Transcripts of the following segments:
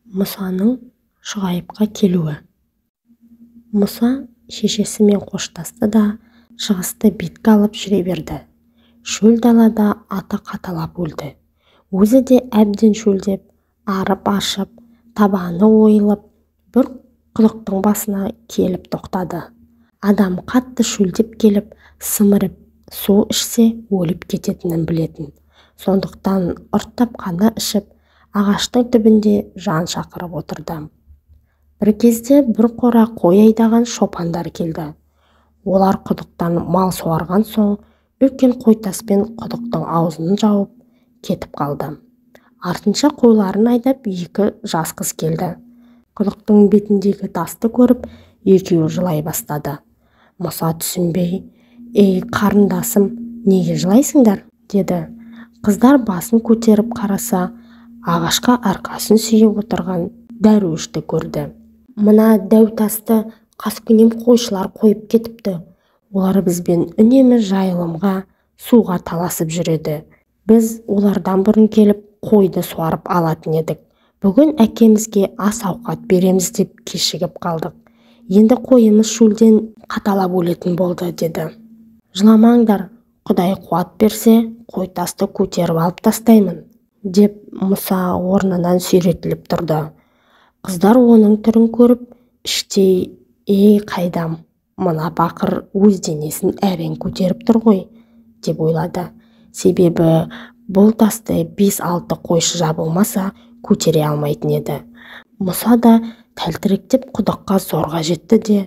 Мұсаның Шұғайыпқа келуі. Мұса шешесімен қоштасты да шығысты бетке алып жүре берді. Шөл далада аты қаталап өлді. Өзі де әбден шөлдеп, арып-ашып, табаны ойылып, бір құдықтың басына келіп тоқтады. Адам қатты шөлдеп келіп, сымырып су ішсе өліп кететінін білетін. Сондықтан ұрттап қана ішіп, ағаштың түбінде жан шақырып отырды. Бір кезде бір қора қой айдаған шопандар келді. Олар құдықтан мал суарған соң, үлкен қойтаспен құдықтың аузын жауып кетіп қалды. Артынша қойларын айдап екі жас қыз келді. Құдықтың бетіндегі тасты көріп, екеуі жылай бастады. Мұса түсінбей, «Ей, қарындасым, неге жылайсыңдар?» деді. Қыздар басын көтеріп қараса, ағашқа арқасын сүйеп отырған дәруішті көрді. «Мына дәу тасты қаскүнем қойшылар қойып кетіпті. Олар бізбен үнемі жайылымға, суға таласып жүреді. Біз олардан бұрын келіп, қойды суарып алатын едік. Бүгін әкемізге ас ауқат береміз деп кешігіп қалдық. Енді қойымыз шөлден қаталап өлетін болды» деді. «Жыламаңдар, Құдай қуат берсе, қойтасты көтеріп алып тастаймын» деп Мұса орнынан сүйретіліп тұрды. Қыздар оның түрін көріп, іштей, «Ей, қайдам, мына бақыр өз денесін әрең көтеріп тұр ғой» деп ойлады. Себебі бұл тасты 5-6 қойшы жабылмаса көтере алмайтын еді. Мұса да тәлтіректеп құдыққа зорға жетті де,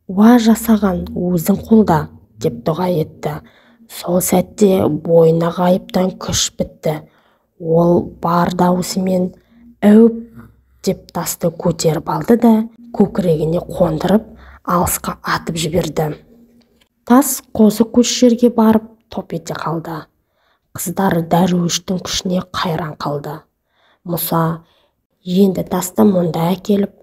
«Уа жасаған, өзің қолда» деп дұға етті. Сол сәтте бойына ғайыптан күш бітті. Ол бар даусымен «Әуп» деп тасты көтеріп алды да көкірегіне қондырып, алысқа атып жіберді. Тас қозы көш жерге барып топ ете қалды. Қыздар дәруіштің күшіне қайран қалды. Мұса, «Енді тасты мұнда әкеліп,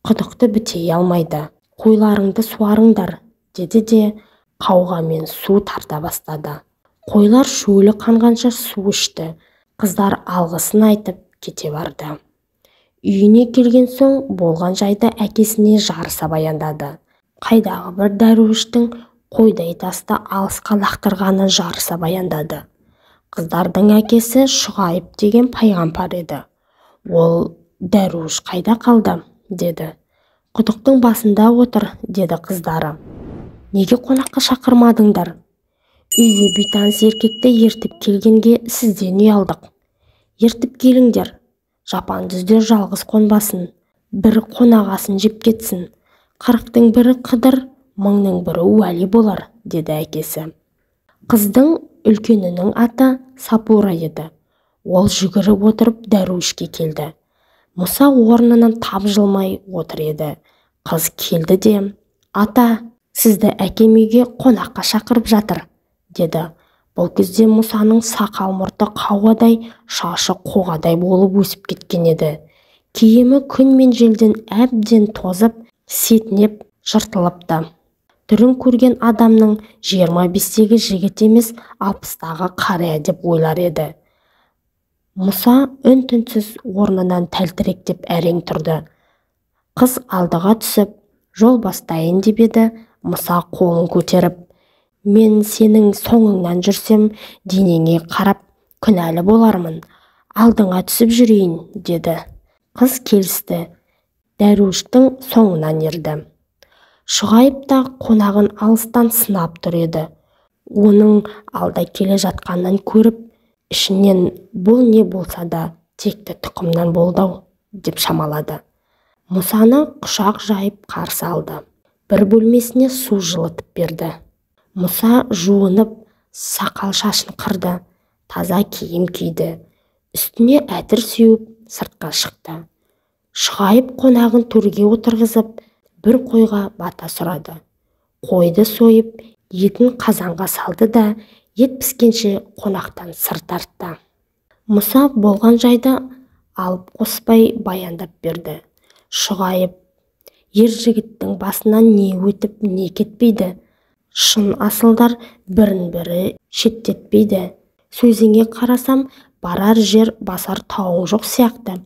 құдықты бітей алмайды. Қойларыңды суарыңдар» деді де қауғамен су тарта бастады. Қойлар шөлі қанғанша су ішті. Қыздар алғысын айтып кете барды. Үйіне келген соң болған жайды әкесіне жарыса баяндады. Қайдағы бір дәруіштің қойдай тасты алысқа лақтырғанын жарыса баяндады. Қыздардың әкесі Шұғайып деген пайғамбар еді. «Ол дәруіш қайда қалды?» деді. «Құдықтың басында отыр» деді қыздары. «Неге қонаққа шақырмадыңдар? Үйге бейтаныс еркекті ертіп келгенге сізден ұялдық. Ертіп келіңдер, жапан-дүздер жалғыз қонбасын, бірі қонағасын жеп кетсін. 40-тың бірі қыдыр, 1000-ның бірі уәли болар» деді әкесі. Қыздың үлкенінің аты Сапура еді. Ол жүгіріп отырып дәруішке келді. Мұса орнынан тапжылмай отыр еді. Қыз келді де, «Ата, сізді әкем үйге қонаққа шақырып жатыр» деді. Бұл кезде Мұсаның сақал мұрты қауадай, шашы қоғадай болып өсіп кеткен еді. Киімі күн мен желден әбден тозып, сетінеп, жыртылыпты. Түрін көрген адамның 25-тегі жігіт емес, 60-тағы қария деп ойлар еді. Мұса үн-түнсіз орнынан тәлтіректеп әрең тұрды. Қыз алдыға түсіп, жол бастайын деп еді. Мұса қолын көтеріп, «Мен сенің соңыңнан жүрсем, денеңе қарап күнәлі болармын. Алдыңа түсіп жүрейін» деді. Қыз келісті. Дәруіштің соңынан ерді. Шұғайып та қонағын алыстан сынап тұр еді. Оның алда келе жатқанын көріп, ішінен «Бұл не болса да текті тұқымнан болдау» деп шамалады. Мұсаны құшақ жайып қарсы алды. Бір бөлмесіне су жылытып берді. Мұса жуынып, сақал шашын қырды, таза киім киді. Үстіне әтір сеуіп сыртқа шықты. Шұғайып қонағын төрге отырғызып, бір қойға бата сұрады. Қойды сойып, етін қазанға салды да, ет піскенше қонақтан сыр тартты. Мұса болған жайды алып қоспай баяндап берді. Шұғайып, «Ер жігіттің басынан не өтіп, не кетпейді. Шын асылдар бірін-бірі шеттетпейді. Сөзіңе қарасам, барар жер басар тауың жоқ сияқты.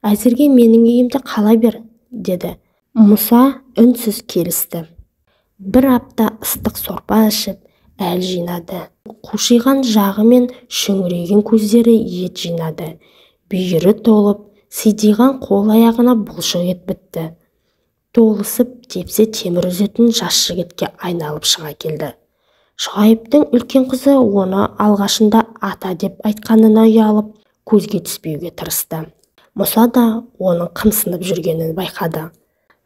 Әзірге менің үйімде қала бер, деді. Мұса үнсіз келісті. Бір апта ыстық сорпа ішіп, әл жинады. Қушиған жағы мен шүңірейген көздері ет жинады. Бүйірі толып, сидиған қол-аяғына бұлшық ет бітті. Толысып тепсе темір үзетін жас жігітке айналып шыға келді. Шұғайыптың үлкен қызы оны алғашында ата деп айтқанына ұялып, көзге түспеуге тырысты. Мұса да оның қымсынып жүргенін байқады.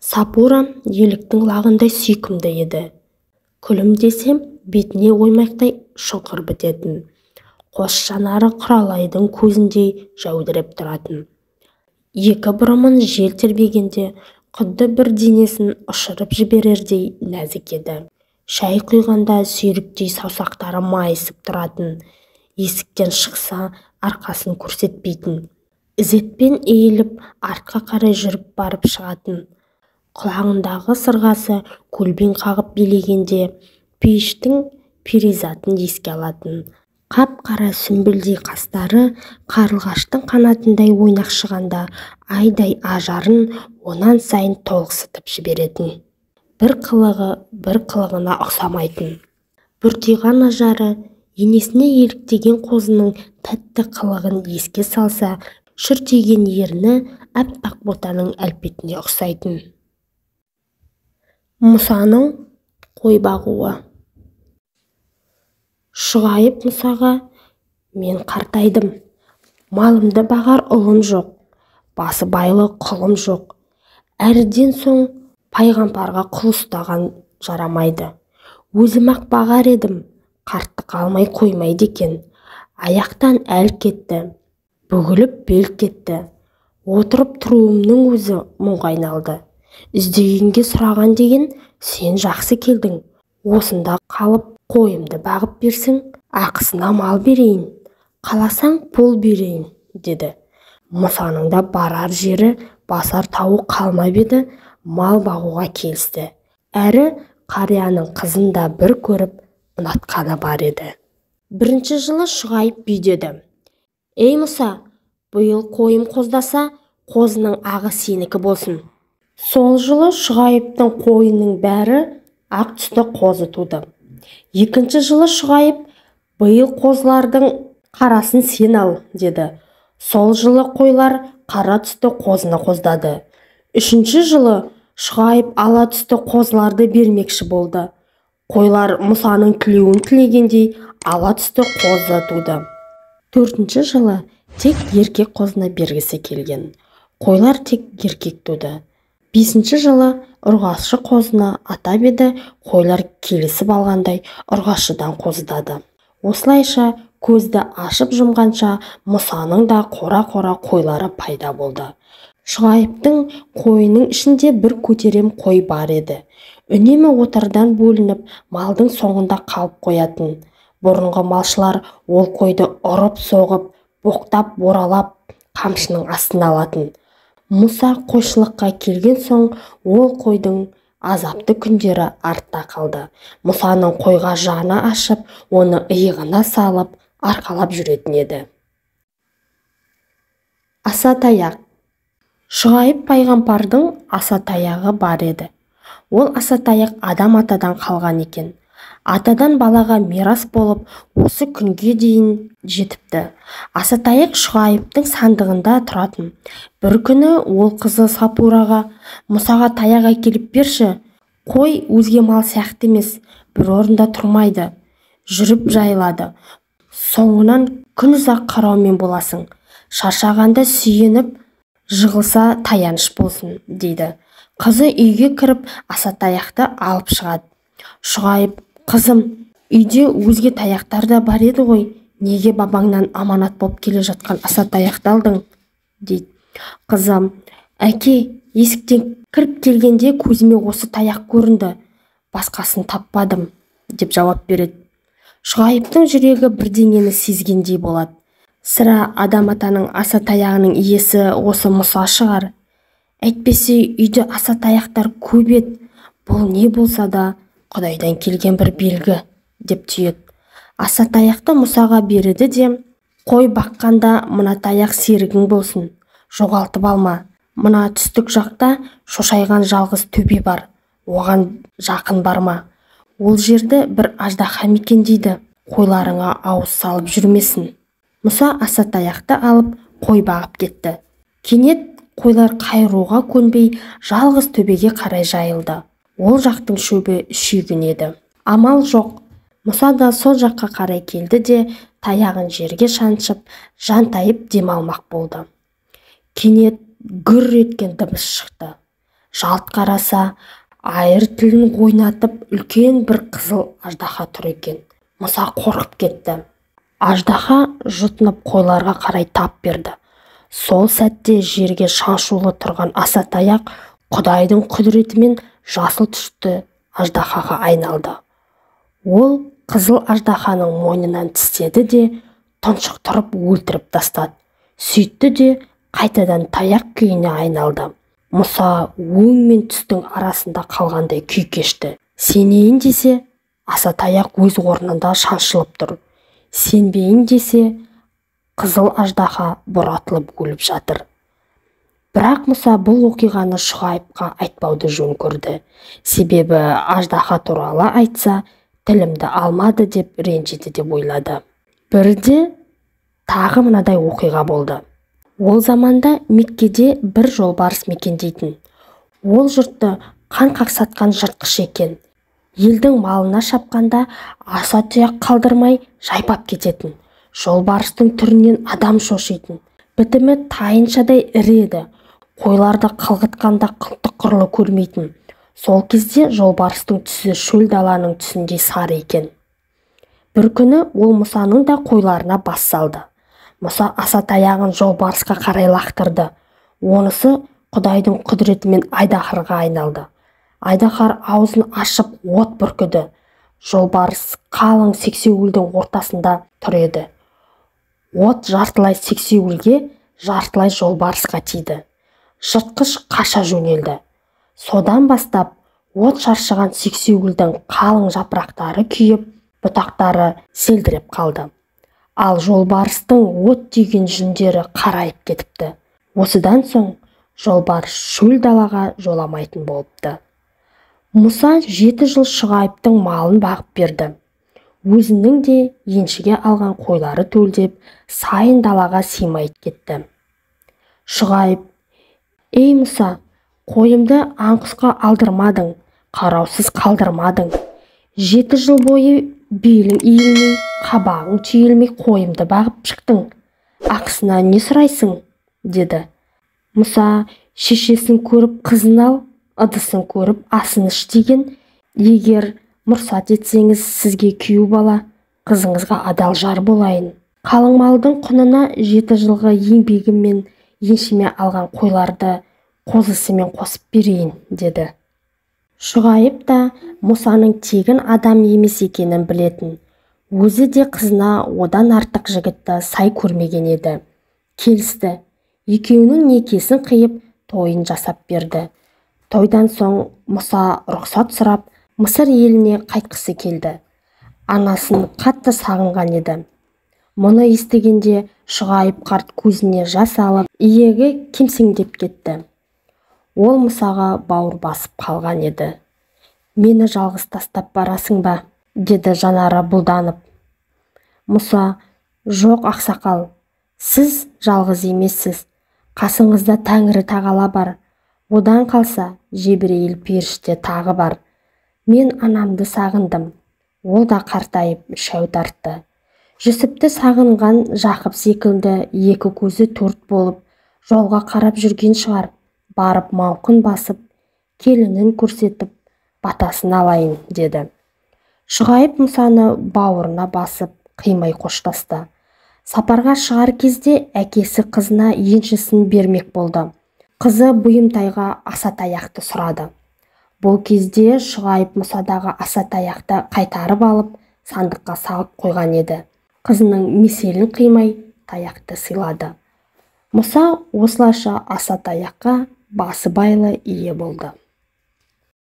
Сапура еліктің лағындай сүйкімді еді. Күлімдесем бетіне оймақтай шұңқыр бітетін. Қос жанары құралайдың көзіндей жәудіреп тұратын. Екі бұрымын жел тербегенде құдды бір денесін ұшырып жіберердей нәзік еді. Шай құйғанда сүйріктей саусақтары майысып тұратын. Есіктен шықса арқасын көрсетпейтін. Ізетпен иіліп артқа қарай жүріп барып шығатын. Құлағындағы сырғасы көлбен қағып билегенде пейіштің перизатын еске алатын. Қап-қара сүмбілдей қастары қарлығаштың қанатындай ойнақшығанда айдай ажарын онан сайын толықсытып жіберетін. Бір қылығы бір қылығына ұқсамайтын. Бұртиған ажары енесіне еліктеген қозының тәтті қылығын еске салса, шүртиген ерні әппақ ботаның әлпетіне ұқсайтын. Мұсаның қой бағуы. Шұғайып Мұсаға: мен қартайдым, малымды бағар ұлым жоқ, басы байлы құлым жоқ. Әріден соң пайғамбарға құл ұстаған жарамайды. Өзім-ақ бағар едім, қарттық алмай қоймайды екен. Аяқтан әл кетті, бүгіліп бел кетті. Отырып тұруымның өзі мұңға айналды. Іздегенге сұраған деген сен жақсы келдің. Осында қалып қойымды бағып берсің, ақысына мал берейін, қаласаң пұл берейін, деді. Мұсаның да барар жері, басар тауы қалмап еді, мал бағуға келісті. Әрі қарияның қызын да бір көріп ұнатқаны бар еді. Бірінші жылы Шұғайып бүйдеді: ей Мұса, биыл қойым қоздаса, қозының ағы сенікі болсын. Сол жылы Шұғайыптың қойының бәрі ақ түсті қозы туды. Екінші жылы Шұғайып: биыл қозылардың қарасын сен ал, деді. Сол жылы қойлар қара түсті қозыны қоздады. Үшінші жылы Шұғайып ала түсті қозыларды бермекші болды. Қойлар Мұсаның тілеуін тілегендей ала түсті қозы туды. Төртінші жылы тек еркек қозыны бергісі келген. Қойлар тек еркек туды. Бесінші жылы ұрғашы қозыны атап еді, қойлар келісіп алғандай ұрғашыдан қоздады. Осылайша көзді ашып жұмғанша Мұсаның да қора-қора қойлары пайда болды. Шұғайыптың қойының ішінде бір көтерем қой бар еді. Үнемі отардан бөлініп, малдың соңында қалып қоятын. Бұрынғы малшылар ол қойды ұрып-соғып, боқтап, боралап, қамшының астына алатын. Мұса қойшылыққа келген соң ол қойдың азапты күндері артта қалды. Мұсаның қойға жаны ашып, оны иығына салып, арқалап жүретін еді. Аса таяқ. Шұғайып пайғамбардың аса таяғы бар еді. Ол аса таяқ адам атадан қалған екен. Атадан балаға мирас болып, осы күнге дейін жетіпті. Аса таяқ Шұғайыптың сандығында тұратын. Бір күні ол қызы Сапураға: Мұсаға таяқ әкеліп берші. Қой өзге мал сияқты емес, бір орында тұрмайды, жүріп жайылады. Соңынан күн ұзақ қараумен боласың. Шаршағанда сүйеніп, жығылса таяныш болсын, дейді. Қызы үйге кіріп, аса таяқты алып шығады. Шұғайып: қызым, үйде өзге таяқтар да бар еді ғой, неге бабаңнан аманат болып келе жатқан аса таяқты алдың, дейді. Қызым: әке, есіктен кіріп келгенде көзіме осы таяқ көрінді, басқасын таппадым, деп жауап береді. Шұғайыптың жүрегі бірдеңені сезгендей болады. Сірә адам атаның аса таяғының иесі осы Мұса шығар. Әйтпесе үйде аса таяқтар көп еді, бұл не болса да Құдайдан келген бір белгі, деп түйеді. Аса таяқты Мұсаға береді де: қой баққанда мына таяқ серігің болсын. жоғалтып алма. Мына түстік жақта шошайған жалғыз төбе бар, оған жақын барма. Ол жерді бір аждаһа мекендейді, қойларыңа ауыз салып жүрмесін. Мұса асатаяқты алып қой бағып кетті. Кенет қойлар қайыруға көнбей жалғыз төбеге қарай жайылды. Ол жақтың шөбі шүйгін еді. Амал жоқ. Мұса да сол жаққа қарай келді де таяғын жерге шаншып, жантайып демалмақ болды. Кенет гүр еткен дыбыс шықты. Жалт қараса, айыр тілін ойнатып үлкен бір қызыл аждаһа тұр екен. Мұса қорқып кетті. Аждаһа жұтынып қойларға қарай тап берді. Сол сәтте жерге шаншулы тұрған асатаяқ Құдайдың құдіретімен жасыл түсті аждаһаға айналды. Ол қызыл аждаһаның мойнынан тістеді де тұншықтырып өлтіріп тастады. Сөйтті де қайтадан таяқ күйіне айналды. Мұса өң мен түстің арасында қалғандай күй кешті. Сенейін десе, асатаяқ өз орнында шаншылып тұр. Сенбейін десе, қызыл аждаһа бұратылып өліп жатыр. Бірақ Мұса бұл оқиғаны Шұғайыпқа айтпауды жөн көрді. Себебі аждаһа туралы айтса, тілімді алмады деп ренжиді деп ойлады. Бірде тағы мынадай оқиға болды. Ол заманда Меккеде бір жолбарыс мекендейтін. Ол жұртты қан қақсатқан жыртқыш екен. Елдің малына шапқанда аса тұяқ қалдырмай жайпап кететін. Жолбарыстың түрінен адам шошитын. Бітімі тайыншадай ірі еді. Қойларды қылғытқанда қылтық құрлы көрмейтін. Сол кезде жолбарыстың түсі шөл даланың түсіндей сары екен. Бір күні ол Мұсаның да қойларына бас салды. Мұса асатаяғын жолбарысқа қарай лақтырды. Онысы Құдайдың құдіретімен айдаһарға айналды. Айдаһар аузын ашып от бүркіді. Жолбарыс қалың сексеуілдің ортасында тұр еді. От жартылай сексеуілге, жартылай жолбарысқа тиді. Жыртқыш қаша жөнелді. Содан бастап от шаршыған сексеуілдің қалың жапырақтары күйіп, бұтақтары селдіреп қалды. Ал жолбарыстың от тиген жүндері қарайып кетіпті. Осыдан соң жолбарыс шөл далаға жоламайтын болыпты. Мұса 7 жыл Шұғайыптың малын бағып берді. Өзінің де еншіге алған қойлары төлдеп, сайын далаға сыймай кетті. Шұғайып: «Ей Мұса, қойымды аң-құсқа алдырмадың, қараусыз қалдырмадың. 7 жыл бойы белің иілмей, қабағың түйілмей қойымды бағып шықтың. Ақысына не сұрайсың?» деді. Мұса: «Шешесін көріп қызын ал, ыдысын көріп асын іш» деген. «Егер мұрсат етсеңіз, сізге күйеу бала, қызыңызға адал жар болайын. Қалың малдың құнына 7 жылғы еңбегіммен еншіме алған қойларды қозысымен қосып берейін» деді. Шұғайып та Мұсаның тегін адам емес екенін білетін. Өзі де қызына одан артық жігітті сай көрмеген еді. Келісті. Екеуінің некесін қиып, тойын жасап берді. Тойдан соң Мұса рұқсат сұрап, Мысыр еліне қайтқысы келді. Анасын қатты сағынған еді. Мұны естігенде Шұғайып қарт көзіне жас алып, иегі кемсеңдеп кетті. Ол Мұсаға бауыр басып қалған еді. «Мені жалғыз тастап барасың ба?» деді жанары бұлданып. Мұса: «Жоқ ақсақал, сіз жалғыз емессіз. Қасыңызда Тәңірі Тағала бар. Одан қалса Жебірейіл періште тағы бар. Мен анамды сағындым. Ол да қартайып шәу тартты. Жүсіпті сағынған Жақып секілді екі көзі төрт болып, жолға қарап жүрген шығар. Барып мауқын басып, келінін көрсетіп, батасын алайын» деді. Шұғайып Мұсаны бауырына басып, қимай қоштасты. Сапарға шығар кезде әкесі қызына еншісін бермек болды. Қызы бұйымтайға асатаяқты сұрады. Бұл кезде Шұғайып Мұсадағы асатаяқты қайтарып алып, сандыққа салып қойған еді. Қызының меселін қимай таяқты сыйлады. Мұса осылайша асатаяққа басы байлы ие болды.